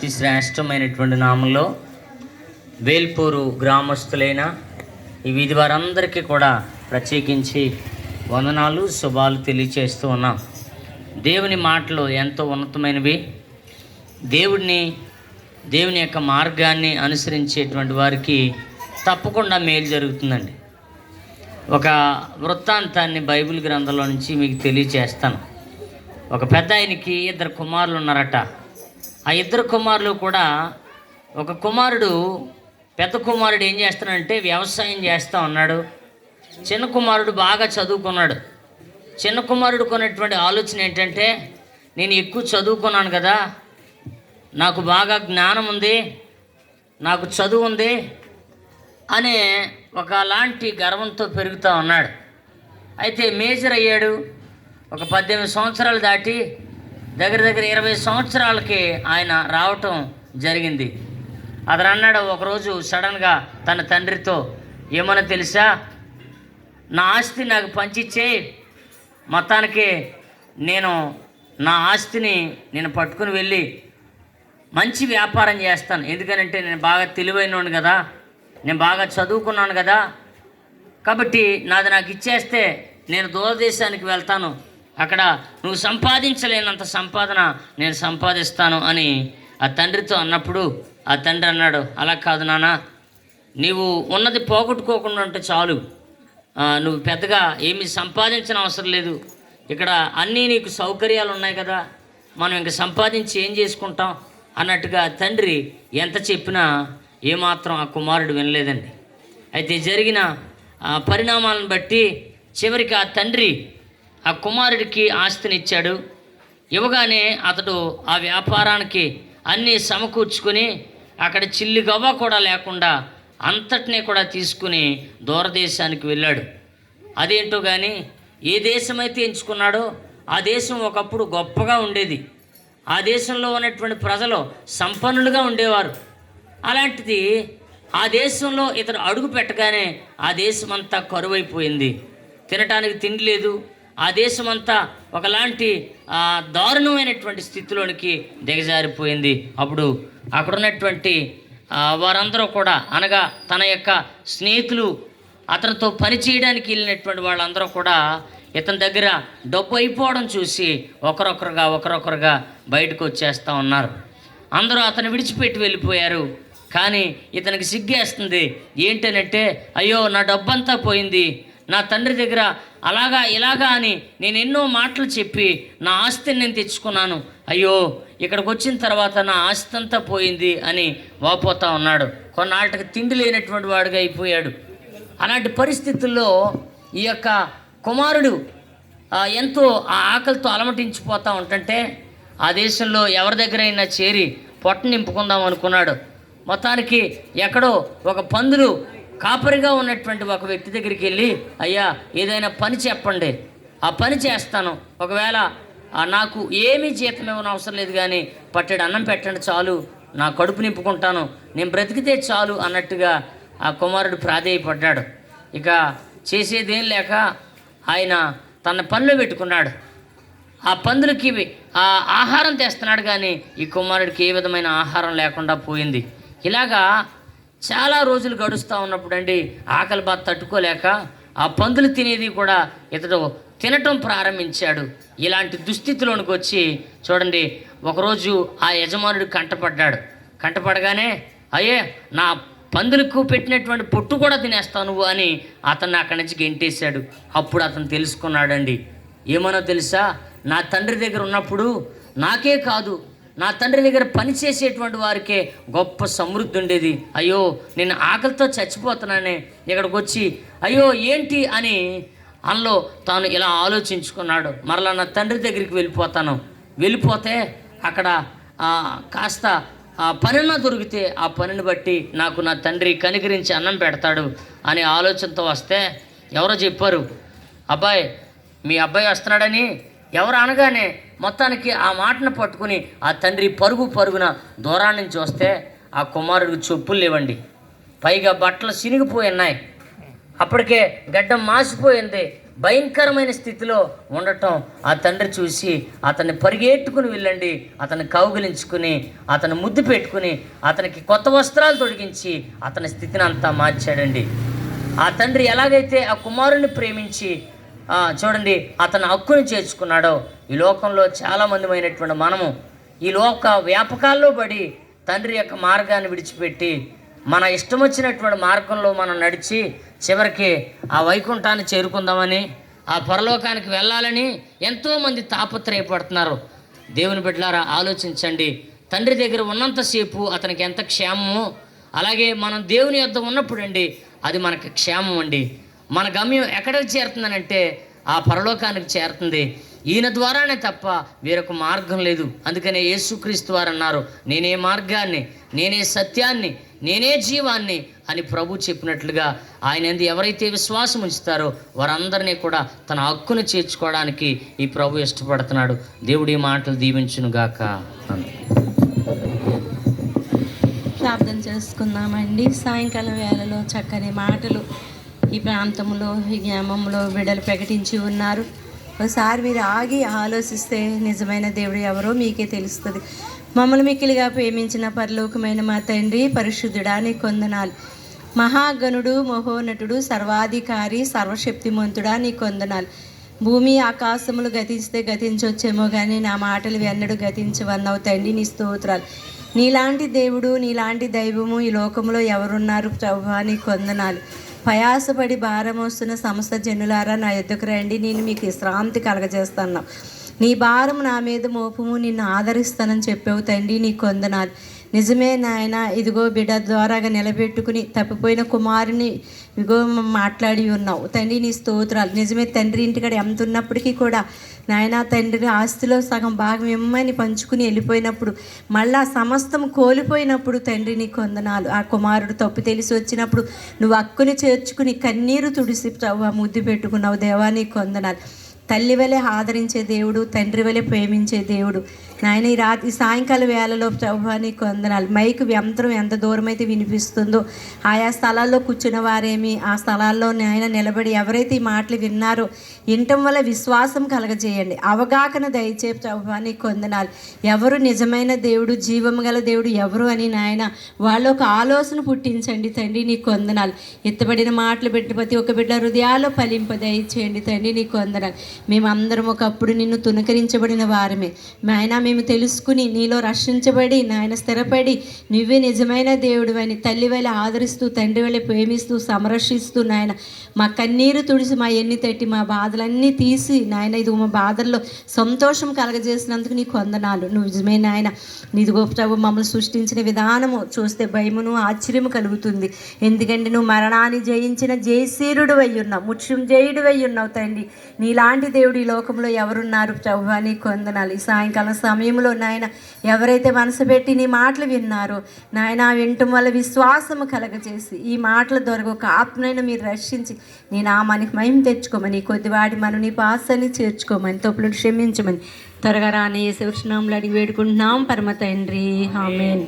అతి శ్రేష్టమైనటువంటి నామంలో వేల్పూరు గ్రామస్తులైన ఈ వీధి వారందరికీ కూడా ప్రత్యేకించి వందనాలు శుభాలు తెలియచేస్తూ ఉన్నాం. దేవుని మాటలు ఎంతో ఉన్నతమైనవి. దేవుని యొక్క మార్గాన్ని అనుసరించేటువంటి వారికి తప్పకుండా మేలు జరుగుతుందండి. ఒక వృత్తాంతాన్ని బైబిల్ గ్రంథంలో నుంచి మీకు తెలియచేస్తాను. ఒక పెద్ద ఆయనకి 2 కుమారులు ఉన్నారట. ఆ 2 కుమారులు కూడా, ఒక కుమారుడు, పెద్ద కుమారుడు ఏం చేస్తానంటే వ్యవసాయం చేస్తూ ఉన్నాడు. చిన్న కుమారుడు బాగా చదువుకున్నాడు. చిన్న కుమారుడు కొన్నటువంటి ఆలోచన ఏంటంటే, నేను ఎక్కువ చదువుకున్నాను కదా, నాకు బాగా జ్ఞానం ఉంది, నాకు చదువు ఉంది అనే ఒకలాంటి గర్వంతో పెరుగుతూ ఉన్నాడు. అయితే మేజర్ అయ్యాడు. ఒక 18 సంవత్సరాలు దాటి దగ్గర 20 సంవత్సరాలకి ఆయన రావటం జరిగింది. అతను అన్నాడు ఒకరోజు సడన్గా తన తండ్రితో, ఏమన్నా తెలుసా, నా ఆస్తి నాకు పంచిచ్చేయి, మొత్తానికి నేను నా ఆస్తిని పట్టుకుని వెళ్ళి మంచి వ్యాపారం చేస్తాను. ఎందుకనంటే నేను బాగా తెలివైనోడు కదా, నేను బాగా చదువుకున్నాను కదా, కాబట్టి నాది నాకు ఇచ్చేస్తే నేను దూరదేశానికి వెళ్తాను, అక్కడ నువ్వు సంపాదించలేనంత సంపాదన నేను సంపాదిస్తాను అని ఆ తండ్రితో అన్నప్పుడు ఆ తండ్రి అన్నాడు, అలా కాదు నాన్న, నీవు ఉన్నది పోగొట్టుకోకుండా ఉంటే చాలు, నువ్వు పెద్దగా ఏమీ సంపాదించిన అవసరం లేదు, ఇక్కడ అన్నీ నీకు సౌకర్యాలు ఉన్నాయి కదా, మనం ఇంక సంపాదించి ఏం చేసుకుంటాం అన్నట్టుగా తండ్రి ఎంత చెప్పినా ఏమాత్రం ఆ కుమారుడు వినలేదండి. అయితే జరిగిన పరిణామాలను బట్టి చివరికి ఆ తండ్రి ఆ కుమారుడికి ఆస్తినిచ్చాడు. ఇవ్వగానే అతడు ఆ వ్యాపారానికి అన్నీ సమకూర్చుకొని అక్కడ చిల్లి గవ్వ కూడా లేకుండా అంతటినీ కూడా తీసుకుని దూరదేశానికి వెళ్ళాడు. అదేంటో కానీ ఏ దేశమైతే ఎంచుకున్నాడో ఆ దేశం ఒకప్పుడు గొప్పగా ఉండేది. ఆ దేశంలో ఉన్నటువంటి ప్రజలు సంపన్నులుగా ఉండేవారు. అలాంటిది ఆ దేశంలో ఇతడు అడుగు పెట్టగానే ఆ దేశం అంతా కరువైపోయింది. తినటానికి తిండి లేదు. ఆ దేశమంతా ఒకలాంటి దారుణమైనటువంటి స్థితిలోనికి దిగజారిపోయింది. అప్పుడు అక్కడున్నటువంటి వారందరూ కూడా, అనగా తన యొక్క స్నేహితులు, అతనితో పని చేయడానికి వెళ్ళినటువంటి వాళ్ళందరూ కూడా ఇతని దగ్గర డబ్బు అయిపోవడం చూసి ఒకరొకరుగా బయటకు వచ్చేస్తూ ఉన్నారు. అందరూ అతను విడిచిపెట్టి వెళ్ళిపోయారు. కానీ ఇతనికి సిగ్గేస్తుంది. ఏంటనంటే, అయ్యో నా డబ్బంతా పోయింది, నా తండ్రి దగ్గర అలాగా ఇలాగా అని నేను ఎన్నో మాటలు చెప్పి నా ఆస్తిని నేను తెచ్చుకున్నాను, అయ్యో ఇక్కడికి వచ్చిన తర్వాత నా ఆస్తి అంతా పోయింది అని వాపోతూ ఉన్నాడు. కొన్నాళ్ళకి తిండి లేనటువంటి వాడుగా అయిపోయాడు. అలాంటి పరిస్థితుల్లో ఈ యొక్క కుమారుడు ఎంతో ఆ ఆకలితో అలమటించిపోతూ ఉంటుంటే ఆ దేశంలో ఎవరి దగ్గరైనా చేరి పొట్ట నింపుకుందాం అనుకున్నాడు. మొత్తానికి ఎక్కడో ఒక పందులు కాపరిగా ఉన్నటువంటి ఒక వ్యక్తి దగ్గరికి వెళ్ళి, అయ్యా ఏదైనా పని చెప్పండి, ఆ పని చేస్తాను, ఒకవేళ నాకు ఏమీ జీతం ఇవ్వని అవసరం లేదు కానీ పట్టెడు అన్నం పెట్టండి చాలు, నా కడుపు నింపుకుంటాను, నేను బ్రతికితే చాలు అన్నట్టుగా ఆ కుమారుడు ప్రాధేయపడ్డాడు. ఇక చేసేదేం లేక ఆయన తన పనిలో పెట్టుకున్నాడు. ఆ పందులకి ఆ ఆహారం తెస్తున్నాడు కానీ ఈ కుమారుడికి ఏ విధమైన ఆహారం లేకుండా పోయింది. ఇలాగా చాలా రోజులు గడుస్తూ ఉన్నప్పుడు అండి, ఆకలి బాధ తట్టుకోలేక ఆ పందులు తినేది కూడా ఇతడు తినటం ప్రారంభించాడు. ఇలాంటి దుస్థితిలోనికి వచ్చి చూడండి, ఒకరోజు ఆ యజమానుడు కంటపడగానే, అయ్యే నా పందులకు పెట్టినటువంటి పొట్టు కూడా తినేస్తావు నువ్వు అని అతన్ని అక్కడి నుంచి గెంటేశాడు. అప్పుడు అతను తెలుసుకున్నాడండి, ఏమనో తెలుసా, నా తండ్రి దగ్గర ఉన్నప్పుడు నాకే కాదు, నా తండ్రి దగ్గర పనిచేసేటువంటి వారికే గొప్ప సమృద్ధి ఉండేది, అయ్యో నేను ఆకలితో చచ్చిపోతున్నానే, ఇక్కడికి వచ్చి అయ్యో ఏంటి అని అందులో తాను ఇలా ఆలోచించుకున్నాడు. మరలా నా తండ్రి దగ్గరికి వెళ్ళిపోతే అక్కడ కాస్త పనిన దొరికితే ఆ పనిని బట్టి నాకు నా తండ్రి కనికరించి అన్నం పెడతాడు అనే ఆలోచనతో వస్తే ఎవరో చెప్పారు, అబ్బాయి మీ అబ్బాయి వస్తున్నాడని. ఎవరు అనగానే మొత్తానికి ఆ మాటను పట్టుకుని ఆ తండ్రి పరుగున దూరాన్ని నుంచి వస్తే ఆ కుమారుడికి చెప్పులు లేవండి, పైగా బట్టలు చినిగిపోయి ఉన్నాయి, అప్పటికే గడ్డం మాసిపోయింది, భయంకరమైన స్థితిలో ఉండటం ఆ తండ్రి చూసి అతన్ని పరిగెట్టుకుని వెళ్ళండి, అతన్ని కౌగిలించుకుని అతను ముద్దు పెట్టుకుని అతనికి కొత్త వస్త్రాలు తొడిగించి అతని స్థితిని అంతా మార్చాడండి. ఆ తండ్రి ఎలాగైతే ఆ కుమారుని ప్రేమించి చూడండి అతని హక్కుని చేర్చుకున్నాడో, ఈ లోకంలో చాలామందిమైనటువంటి మనము ఈ లోక వ్యాపకాల్లో పడి తండ్రి యొక్క మార్గాన్ని విడిచిపెట్టి మన ఇష్టం వచ్చినటువంటి మార్గంలో మనం నడిచి చివరికి ఆ వైకుంఠాన్ని చేరుకుందామని, ఆ పరలోకానికి వెళ్ళాలని ఎంతోమంది తాపత్రయపడుతున్నారు. దేవుని బిడ్డలారా, ఆలోచించండి. తండ్రి దగ్గర ఉన్నంతసేపు అతనికి ఎంత క్షేమమో, అలాగే మనం దేవుని యొద్ద ఉన్నప్పుడు అండి అది మనకి క్షేమం అండి. మన గమ్యం ఎక్కడికి చేరుతుందనంటే ఆ పరలోకానికి చేరుతుంది. ఈయన ద్వారానే తప్ప వేరొక మార్గం లేదు. అందుకనే యేసుక్రీస్తు వారు అన్నారు, నేనే మార్గాన్ని, నేనే సత్యాన్ని, నేనే జీవాన్ని అని ప్రభు చెప్పినట్లుగా ఆయన యందు ఎవరైతే విశ్వాసం ఉంచుతారో వారందరినీ కూడా తన హక్కును చేర్చుకోవడానికి ఈ ప్రభు ఇష్టపడుతున్నాడు. దేవుడి మాటలు దీవించునుగాక. ప్రార్థన చేసుకుందామండి. సాయంకాలం వేళలో చక్కని మాటలు ఈ ప్రాంతంలో, ఈ గ్రామంలో బిడ్డలు ప్రకటించి ఉన్నారు. ఒకసారి మీరు ఆగి ఆలోచిస్తే నిజమైన దేవుడు ఎవరో మీకే తెలుస్తుంది. మమ్మల్ని మిక్కిలిగా ప్రేమించిన పరలోకమైన మా తండ్రి, పరిశుద్ధుడా నీకు వందనాలు. మహాగణుడు, మహోన్నతుడు, సర్వాధికారి, సర్వశక్తిమంతుడా నీకు వందనాలు. భూమి ఆకాశములు గతిస్తే గతించవచ్చేమో కానీ నా మాటలు ఎన్నడూ గతించవన్నావు తండ్రి, నీ స్తోత్రాలు. నీలాంటి దేవుడు, నీలాంటి దైవము ఈ లోకంలో ఎవరున్నారు ప్రభువా, నీకు వందనాలు. ప్రయాసపడి భారం వస్తున్న సమస్త జనులారా నా యొద్దకు రండి, నేను మీకు విశ్రాంతి కలగజేస్తాను. నీ భారం నా మీద మోపము, నిన్ను ఆదరిస్తానని చెప్పావు తండ్రి, నీకు వందనాలు. నిజమే నాయన, ఇదిగో బిడ్డ ద్వారాగా నిలబెట్టుకుని తప్పిపోయిన కుమారుని ఇదిగో మాట్లాడి ఉన్నావు తండ్రి, నీ స్తోత్రాలు. నిజమే తండ్రి, ఇంటికాడ ఎంత ఉన్నప్పటికీ కూడా నాయన తండ్రి ఆస్తిలో సగం భాగం ఇమ్మని పంచుకుని వెళ్ళిపోయినప్పుడు, మళ్ళా సమస్తం కోల్పోయినప్పుడు తండ్రి నీకు వందనాలు. ఆ కుమారుడు తప్పు తెలిసి వచ్చినప్పుడు నువ్వు హక్కుని చేర్చుకుని కన్నీరు తుడిసి ముద్దు పెట్టుకున్నావు దేవా, నీకు వందనాలు. తల్లి వలె ఆదరించే దేవుడు, తండ్రి వలె ప్రేమించే దేవుడు నాయన. ఈ రాత్రి సాయంకాల వేళలో ప్రభువా నీకు వందనాలు. మైకు యంత్రం ఎంత దూరం అయితే వినిపిస్తుందో ఆయా స్థలాల్లో కూర్చున్న వారేమి ఆ స్థలాల్లో నాయన నిలబడి ఎవరైతే ఈ మాటలు విన్నారో వినటం వల్ల విశ్వాసం కలగజేయండి, అవగాహన దయచే ప్రభువా నీకు వందనాలు. ఎవరు నిజమైన దేవుడు, జీవము గల దేవుడు ఎవరు అని నాయన వాళ్ళు ఒక ఆలోచన పుట్టించండి తండ్రి, నీకు వందనాలు. ఎత్తబడిన మాటలు పెట్టి ప్రతి ఒక్క బిడ్డ హృదయాల్లో ఫలింప దయచేయండి తండ్రి, నీకు వందనాలు. మేమందరం ఒకప్పుడు నిన్ను తునకరించబడిన వారమే నాయన, మేము తెలుసుకుని నీలో రక్షించబడి నాయన స్థిరపడి నువ్వే నిజమైన దేవుడు అని తల్లి వల్ల ఆదరిస్తూ తండ్రి వల్ల ప్రేమిస్తూ సంరక్షిస్తూ నాయన మా కన్నీరు తుడిసి మా ఎన్ని తట్టి మా బాధలన్నీ తీసి నాయన ఇది మా బాధల్లో సంతోషం కలగజేసినందుకు నీకు వందనాలు. నువ్వు నిజమే నాయన, నీది గొప్ప మమ్మల్ని సృష్టించిన విధానము చూస్తే భయమును ఆశ్చర్యము కలుగుతుంది. ఎందుకంటే నువ్వు మరణాన్ని జయించిన జయశీరుడు అయి ఉన్నావు, మృత్యుంజయుడు అయి ఉన్నావు తండ్రి. నీలాంటి దేవుడు ఈ లోకంలో ఎవరున్నారు ప్రభువా, నీకు వందనాలు. ఈ సాయంకాలం సమయంలో నాయన ఎవరైతే మనసు పెట్టి నీ మాటలు విన్నారో నాయన వినటం వల్ల విశ్వాసము కలగజేసి ఈ మాటల ద్వారా ఒక ఆత్మనైనా మీరు రక్షించి నీ నామానికి మహిమ తెచ్చుకోమని, కొద్దివాడి మనం నీ పాసాన్ని చేర్చుకోమని, తప్పులను క్షమించమని త్వరగా రాని యేసు నామములో అడిగి వేడుకుంటున్నాం పరమ తండ్రి, ఆమేన్.